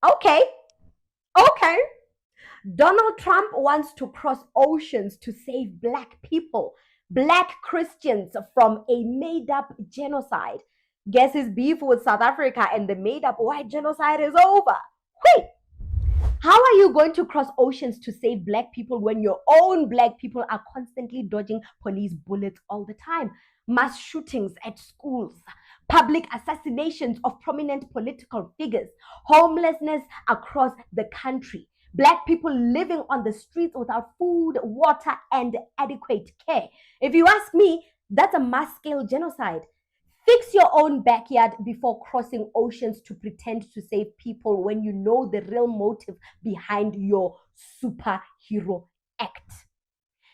Okay, okay. Donald Trump wants to cross oceans to save Black people, Black Christians from a made up genocide. Guess his beef with South Africa and the made up white genocide is over. Wait, how are you going to cross oceans to save Black people when your own Black people are constantly dodging police bullets all the time? Mass shootings at schools, public assassinations of prominent political figures, homelessness across the country, Black people living on the streets without food, water, and adequate care. If you ask me, that's a mass scale genocide. Fix your own backyard before crossing oceans to pretend to save people when you know the real motive behind your superhero act.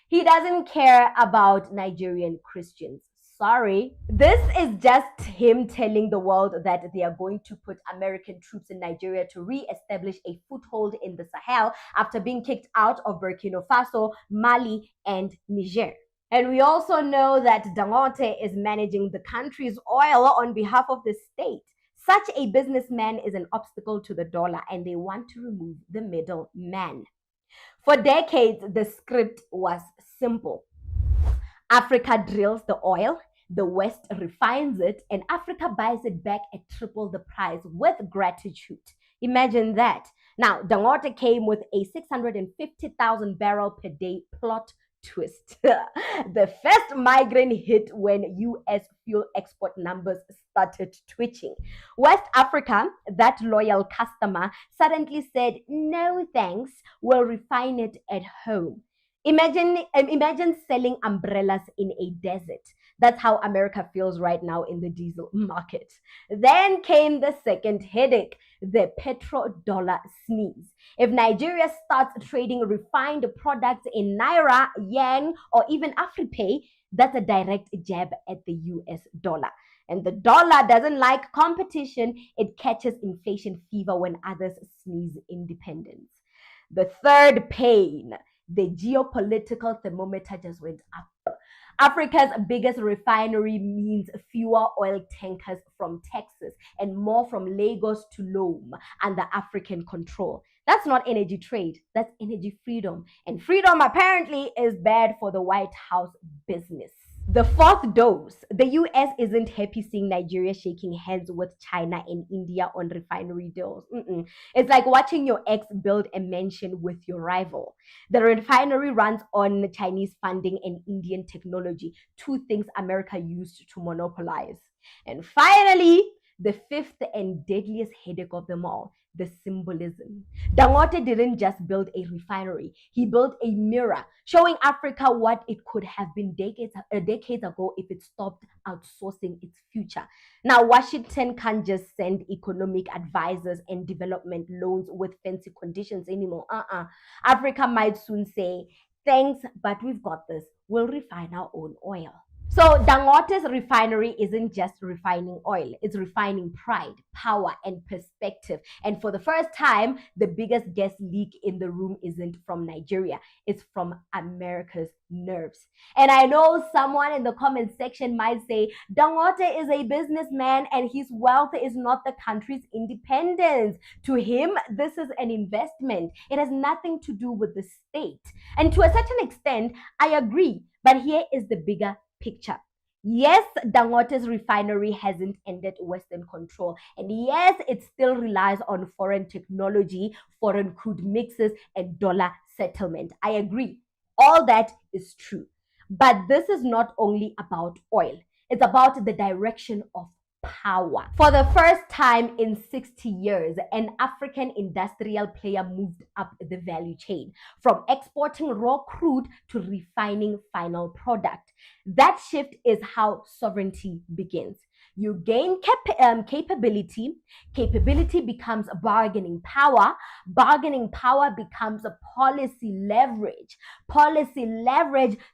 He doesn't care about Nigerian Christians. Sorry. This is just him telling the world that they are going to put American troops in Nigeria to re-establish a foothold in the Sahel after being kicked out of Burkina Faso, Mali, and Niger. And we also know that Dangote is managing the country's oil on behalf of the state. Such a businessman is an obstacle to the dollar, and they want to remove the middleman. For decades, the script was simple. Africa drills the oil, the West refines it, and Africa buys it back at triple the price with gratitude. Imagine that. Now, Dangote came with a 650,000 barrel per day plot twist. The first migraine hit when US fuel export numbers started twitching. West Africa, that loyal customer, suddenly said, no thanks, we'll refine it at home. Imagine selling umbrellas in a desert. That's how America feels right now in the diesel market. Then came the second headache, the petrodollar sneeze. If Nigeria starts trading refined products in Naira, Yang, or even Afropay, that's a direct jab at the US dollar. And the dollar doesn't like competition, it catches inflation fever when others sneeze independence. The third pain, the geopolitical thermometer just went up. Africa's biggest refinery means fewer oil tankers from Texas and more from Lagos to Lome under African control. That's not energy trade, that's energy freedom. And freedom apparently is bad for the White House business. The fourth dose, the US isn't happy seeing Nigeria shaking hands with China and India on refinery deals. It's like watching your ex build a mansion with your rival. The refinery runs on Chinese funding and Indian technology, two things America used to monopolize. And finally, the fifth and deadliest headache of them all, the symbolism. Dangote didn't just build a refinery, he built a mirror showing Africa what it could have been decades ago if it stopped outsourcing its future. Now, Washington can't just send economic advisors and development loans with fancy conditions anymore. Africa might soon say, thanks, but we've got this. We'll refine our own oil. So Dangote's refinery isn't just refining oil, it's refining pride, power, and perspective. And for the first time, the biggest gas leak in the room isn't from Nigeria, it's from America's nerves. And I know someone in the comment section might say, Dangote is a businessman and his wealth is not the country's independence. To him, this is an investment. It has nothing to do with the state. And to a certain extent, I agree. But here is the bigger picture. Yes, Dangote's refinery hasn't ended Western control. And yes, it still relies on foreign technology, foreign crude mixes, and dollar settlement. I agree. All that is true. But this is not only about oil, it's about the direction of power. For the first time in 60 years, an African industrial player moved up the value chain from exporting raw crude to refining final product. That shift is how sovereignty begins. You gain capability, capability becomes bargaining power becomes a policy leverage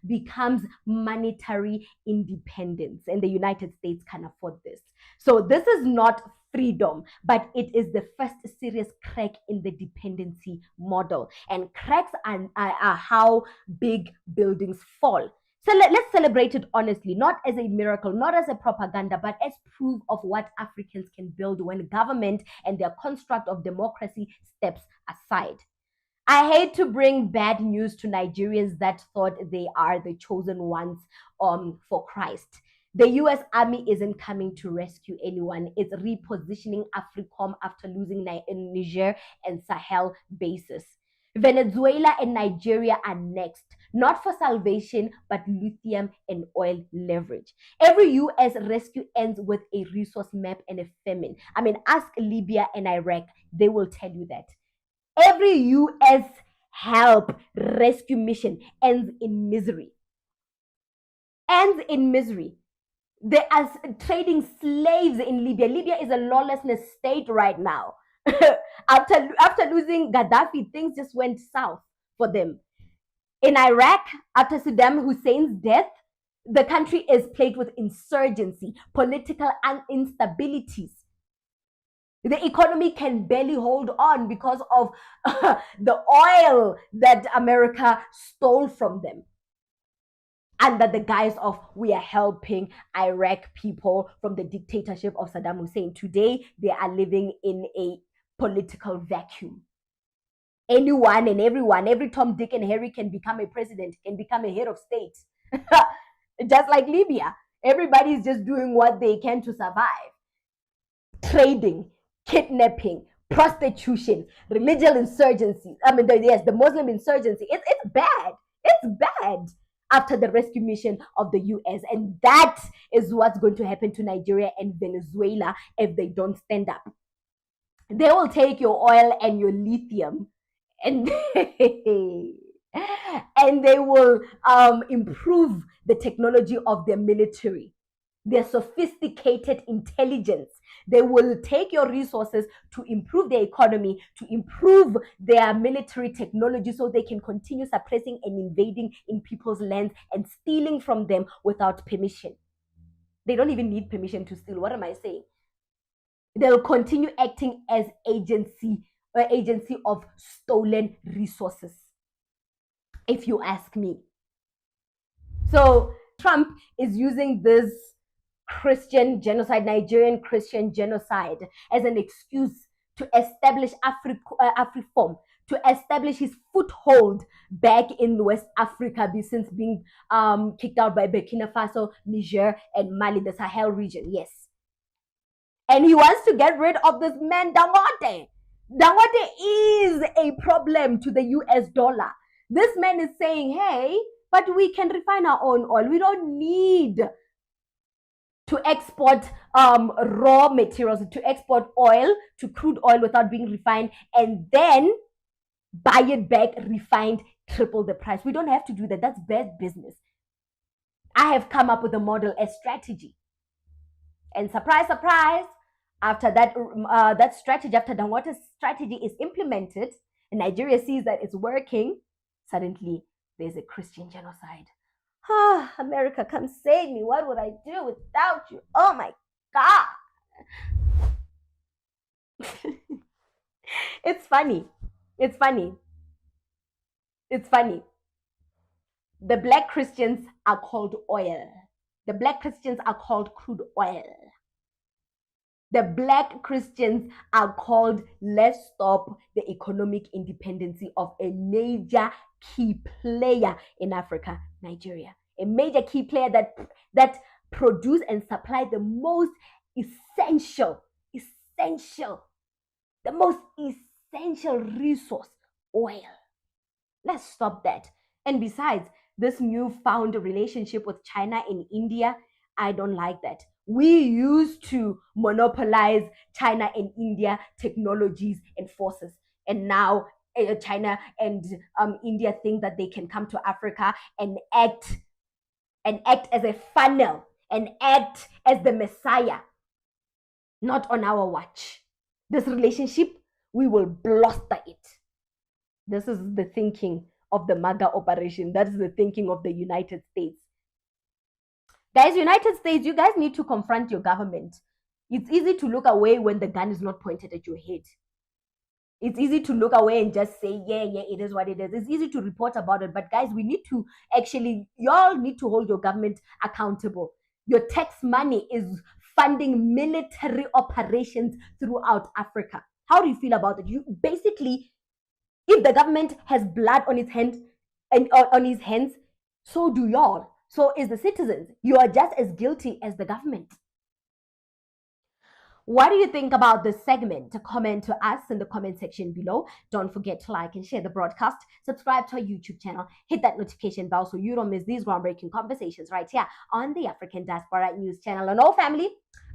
becomes monetary independence, and the United States can afford this. So this is not freedom, but it is the first serious crack in the dependency model. And cracks are how big buildings fall. So let's celebrate it honestly, not as a miracle, not as a propaganda, but as proof of what Africans can build when government and their construct of democracy steps aside. I hate to bring bad news to Nigerians that thought they are the chosen ones for Christ. The US Army isn't coming to rescue anyone. It's repositioning AFRICOM after losing Niger and Sahel bases. Venezuela and Nigeria are next, not for salvation, but lithium and oil leverage. Every US rescue ends with a resource map and a famine. I mean, ask Libya and Iraq, they will tell you that. Every US help rescue mission ends in misery. Ends in misery. They are trading slaves in Libya. Libya is a lawlessness state right now. after losing Gaddafi, things just went south for them. In Iraq, after Saddam Hussein's death, the country is plagued with insurgency, political instabilities. The economy can barely hold on because of the oil that America stole from them. Under the guise of we are helping Iraq people from the dictatorship of Saddam Hussein. Today, they are living in a political vacuum. Anyone and everyone, every Tom, Dick, and Harry can become a president, can become a head of state. Just like Libya. Everybody's just doing what they can to survive. Trading, kidnapping, prostitution, religious insurgency. I mean, the Muslim insurgency. It's bad. It's bad after the rescue mission of the US. And that is what's going to happen to Nigeria and Venezuela if they don't stand up. They will take your oil and your lithium and and they will improve the technology of their military, their sophisticated intelligence. They will take your resources to improve their economy, to improve their military technology so they can continue suppressing and invading in people's lands and stealing from them without permission. They don't even need permission to steal. What am I saying? They'll continue acting as agency of stolen resources, if you ask me. So Trump is using this Christian genocide, Nigerian Christian genocide, as an excuse to establish AFRIFOM, to establish his foothold back in West Africa since being kicked out by Burkina Faso, Niger, and Mali, the Sahel region. Yes. And he wants to get rid of this man, Dangote. Dangote is a problem to the US dollar. This man is saying, hey, but we can refine our own oil. We don't need to export raw materials, to export oil, to crude oil without being refined, and then buy it back refined, triple the price. We don't have to do that. That's bad business. I have come up with a model, a strategy. And surprise, surprise, after that strategy, after Dangote's strategy is implemented, and Nigeria sees that it's working, suddenly there's a Christian genocide. Ah, America, come save me. What would I do without you? Oh my God. It's funny. It's funny. It's funny. The black Christians are called oil. The black Christians are called crude oil. The black Christians are called let's stop the economic independence of a major key player in Africa, Nigeria. A major key player that produce and supply the most essential, the most essential resource, oil. Let's stop that. And besides, this newfound relationship with China and India, I don't like that. We used to monopolize China and India technologies and forces. And now China and India think that they can come to Africa and act as a funnel and act as the Messiah. Not on our watch. This relationship, we will bluster it. This is the thinking of the MAGA operation. That is the thinking of the United States. Guys, United States, you guys need to confront your government. It's easy to look away when the gun is not pointed at your head. It's easy to look away and just say, yeah, yeah, it is what it is. It's easy to report about it. But guys, we need to actually, y'all need to hold your government accountable. Your tax money is funding military operations throughout Africa. How do you feel about it? You basically, if the government has blood on its hands and on his hands, so do y'all. So is the citizens. You are just as guilty as the government. What do you think about this segment? Comment to us in the comment section below. Don't forget to like and share the broadcast. Subscribe to our YouTube channel. Hit that notification bell so you don't miss these groundbreaking conversations right here on the African Diaspora News channel. And all family,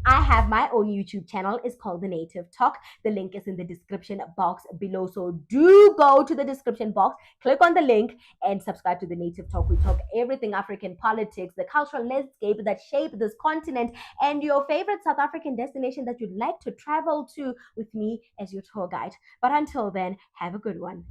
I have my own YouTube channel. It's called The Native Talk. The link is in the description box below. So do go to the description box, click on the link, and subscribe to The Native Talk. We talk everything African politics, the cultural landscape that shape this continent, and your favorite South African destination that you'd like to travel to with me as your tour guide. But until then, have a good one.